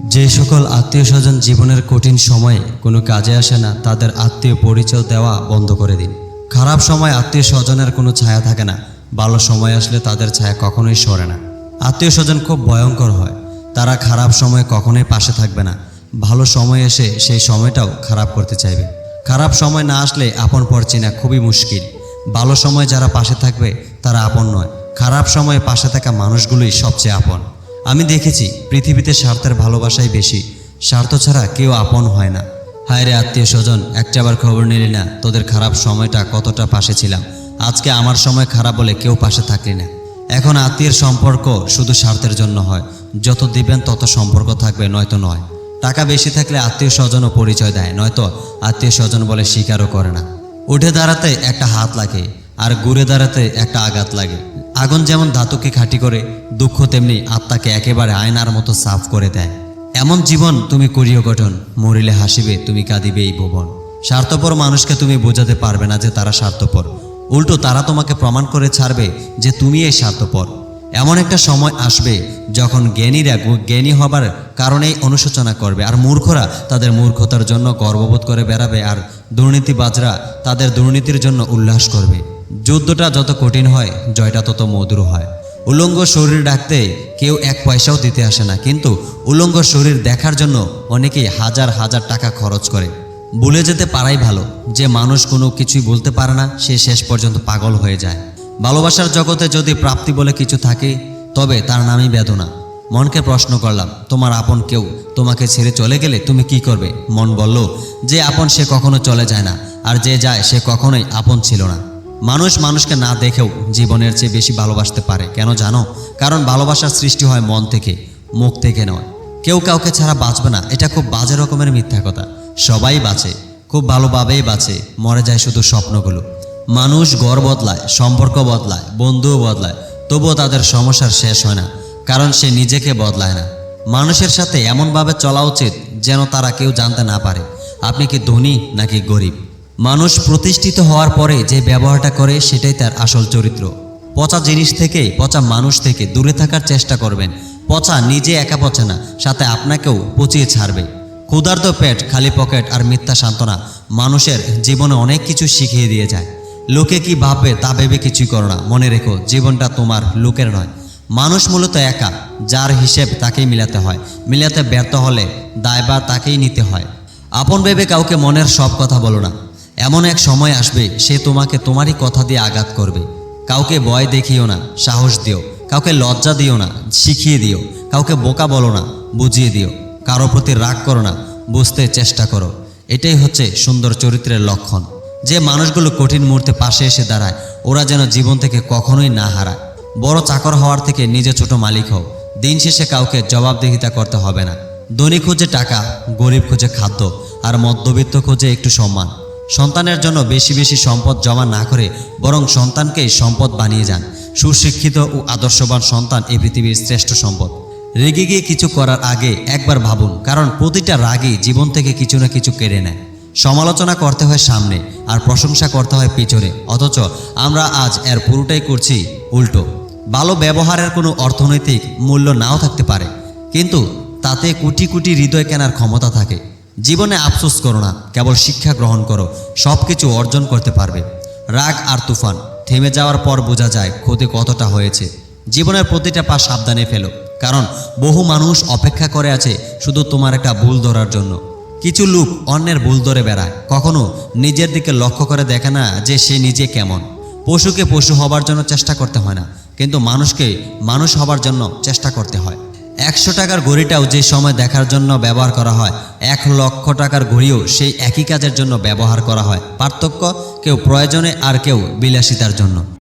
যে সকল আত্মীয় স্বজন জীবনের কঠিন সময়ে কোনো কাজে আসে না, তাদের আত্মীয় পরিচয় দেওয়া বন্ধ করে দিন। খারাপ সময় আত্মীয় স্বজনের কোনো ছায়া থাকে না, ভালো সময় আসলে তাদের ছায়া কখনোই সরে না। আত্মীয় স্বজন খুব ভয়ঙ্কর হয়, তারা খারাপ সময়ে কখনোই পাশে থাকবে না, ভালো সময় এসে সেই সময়টাও খারাপ করতে চাইবে। খারাপ সময় না আসলে আপন পর চেনা খুবই মুশকিল। ভালো সময় যারা পাশে থাকবে তারা আপন নয়, খারাপ সময়ে পাশে থাকা মানুষগুলোই সবচেয়ে আপন। আমি দেখেছি পৃথিবীতে স্বার্থের ভালোবাসাই বেশি, স্বার্থ ছাড়া কেউ আপন হয় না। হায় রে আত্মীয় স্বজন, একটা আবার খবর নিলি না, তোদের খারাপ সময়টা কতটা পাশে ছিলাম, আজকে আমার সময় খারাপ বলে কেউ পাশে থাকলি না। এখন আত্মীয়ের সম্পর্ক শুধু স্বার্থের জন্য হয়, যত দিবেন তত সম্পর্ক থাকবে, নয়তো নয়। টাকা বেশি থাকলে আত্মীয় স্বজনও পরিচয় দেয়, নয়তো আত্মীয় স্বজন বলে স্বীকারও করে না। উঠে দাঁড়াতে একটা হাত লাগে, আর ঘুরে দাঁড়াতে একটা আঘাত লাগে। আগুন যেমন ধাতুকে খাঁটি করে, দুঃখ তেমনি আত্মাকে একেবারে আয়নার মতো সাফ করে দেয়। এমন জীবন তুমি করিও গঠন, মরিলে হাসিবে তুমি কাঁদিবে এই ভুবন। স্বার্থপর মানুষকে তুমি বোঝাতে পারবে না যে তারা স্বার্থপর, উল্টো তারা তোমাকে প্রমাণ করে ছাড়বে যে তুমি এই স্বার্থপর। এমন একটা সময় আসবে যখন জ্ঞানীরা জ্ঞানী হবার কারণেই অনুশোচনা করবে, আর মূর্খরা তাদের মূর্খতার জন্য গর্ববোধ করে বেড়াবে, আর দুর্নীতিবাজরা তাদের দুর্নীতির জন্য উল্লাস করবে। যুদ্ধটা যত কঠিন হয়, জয়টা তত মধুর হয়। উলঙ্গ শরীর ডাকতে কেউ এক পয়সাও দিতে আসে না, কিন্তু উলঙ্গ শরীর দেখার জন্য অনেকেই হাজার হাজার টাকা খরচ করে। ভুলে যেতে পারাই ভালো যে মানুষ কোনো কিছুই বলতে পারে না, সে শেষ পর্যন্ত পাগল হয়ে যায়। ভালোবাসার জগতে যদি প্রাপ্তি বলে কিছু থাকে, তবে তার নামই বেদনা। মনকে প্রশ্ন করলাম, তোমার আপন কেউ তোমাকে ছেড়ে চলে গেলে তুমি কি করবে? মন বলল, যে আপন সে কখনো চলে যায় না, আর যে যায় সে কখনোই আপন ছিল না। মানুষ মানুষকে না দেখেও জীবনের চেয়ে বেশি ভালোবাসতে পারে। কেন জানো? কারণ ভালোবাসার সৃষ্টি হয় মন থেকে, মুখ থেকে নয়। কেউ কাউকে ছাড়া বাঁচবে না, এটা খুব বাজে রকমের মিথ্যা কথা। সবাই বাঁচে, খুব ভালোভাবেই বাঁচে, মরে যায় শুধু স্বপ্নগুলো। মানুষ ঘর বদলায়, সম্পর্ক বদলায়, বন্ধুও বদলায়, তবুও তাদের সমস্যার শেষ হয় না, কারণ সে নিজেকে বদলায় না। মানুষের সাথে এমনভাবে চলা উচিত যেন তারা কেউ জানতে না পারে আপনি কি ধনী নাকি গরিব। মানুষ প্রতিষ্ঠিত হওয়ার পরে যে ব্যবহারটা করে সেটাই তার আসল চরিত্র। পচা জিনিস থেকে, পচা মানুষ থেকে দূরে থাকার চেষ্টা করবেন। পচা নিজে একা পচে না, সাথে আপনাকেও পচিয়ে ছাড়বে। ক্ষুধার্ত পেট, খালি পকেট আর মিথ্যা সান্ত্বনা মানুষের জীবনে অনেক কিছু শিখিয়ে দিয়ে যায়। লোকে কি ভাববে তা ভেবে কিছুই করো না। মনে রেখো, জীবনটা তোমার, লোকের নয়। মানুষ মূলত একা, যার হিসেব তাকেই মিলাতে হয়। মিলাতে ব্যর্থ হলে দায়ভার তাকেই নিতে হয়। আপন ভেবে কাউকে মনের সব কথা বলো না, এমন এক সময় আসবে সে তোমাকে তোমারই কথা দিয়ে আঘাত করবে। কাউকে ভয় দেখিও না, সাহস দিও। কাউকে লজ্জা দিও না, শিখিয়ে দিও। কাউকে বোকা বলো না, বুঝিয়ে দিও। কারো প্রতি রাগ করো না, বুঝতে চেষ্টা করো। এটাই হচ্ছে সুন্দর চরিত্রের লক্ষণ। যে মানুষগুলো কঠিন মুহূর্তে পাশে এসে দাঁড়ায়, ওরা যেন জীবন থেকে কখনোই না হারায়। বড় চাকর হওয়ার থেকে নিজে ছোট মালিক হও। দিন শেষে কাউকে জবাবদিহিতা করতে হবে না। ধনী খোঁজে টাকা, গরিব খোঁজে খাদ্য, আর মধ্যবিত্ত খোঁজে একটু সম্মান। সন্তানের জন্য বেশি বেশি সম্পদ জমা না করে বরং সন্তানকেই সম্পদ বানিয়ে যান। সুশিক্ষিত ও আদর্শবান সন্তান এই পৃথিবীর শ্রেষ্ঠ সম্পদ। রেগে গিয়ে কিছু করার আগে একবার ভাবুন, কারণ প্রতিটা রাগই জীবন থেকে কিছু না কিছু কেড়ে নেয়। সমালোচনা করতে হয় সামনে, আর প্রশংসা করতে হয় পিছনে, অথচ আমরা আজ এর পুরোটাই করছি উল্টো। ভালো ব্যবহারের কোনো অর্থনৈতিক মূল্য নাও থাকতে পারে, কিন্তু তাতে কোটি কোটি হৃদয় কেনার ক্ষমতা থাকে। জীবনে আফসোস করো না, কেবল শিক্ষা গ্রহণ করো, সব কিছু অর্জন করতে পারবে। রাগ আর তুফান থেমে যাওয়ার পর বোঝা যায় ক্ষতি কতটা হয়েছে। জীবনের প্রতিটা পা সাবধানে ফেলো, কারণ বহু মানুষ অপেক্ষা করে আছে শুধু তোমার একটা ভুল ধরার জন্য। কিছু লোক অন্যের ভুল ধরে বেড়ায়, কখনো নিজের দিকে লক্ষ্য করে দেখে না যে সে নিজে কেমন। পশুকে পশু হবার জন্য চেষ্টা করতে হয় না, কিন্তু মানুষকে মানুষ হবার জন্য চেষ্টা করতে হয়। 100 টাকার ঘড়িটাও যে সময় দেখার জন্য ব্যবহার করা হয়, 1 লক্ষ টাকার ঘড়িও সেই একই কাজের জন্য ব্যবহার করা হয়। পার্থক্য, কেউ প্রয়োজনে আর কেউ বিলাসিতার জন্য।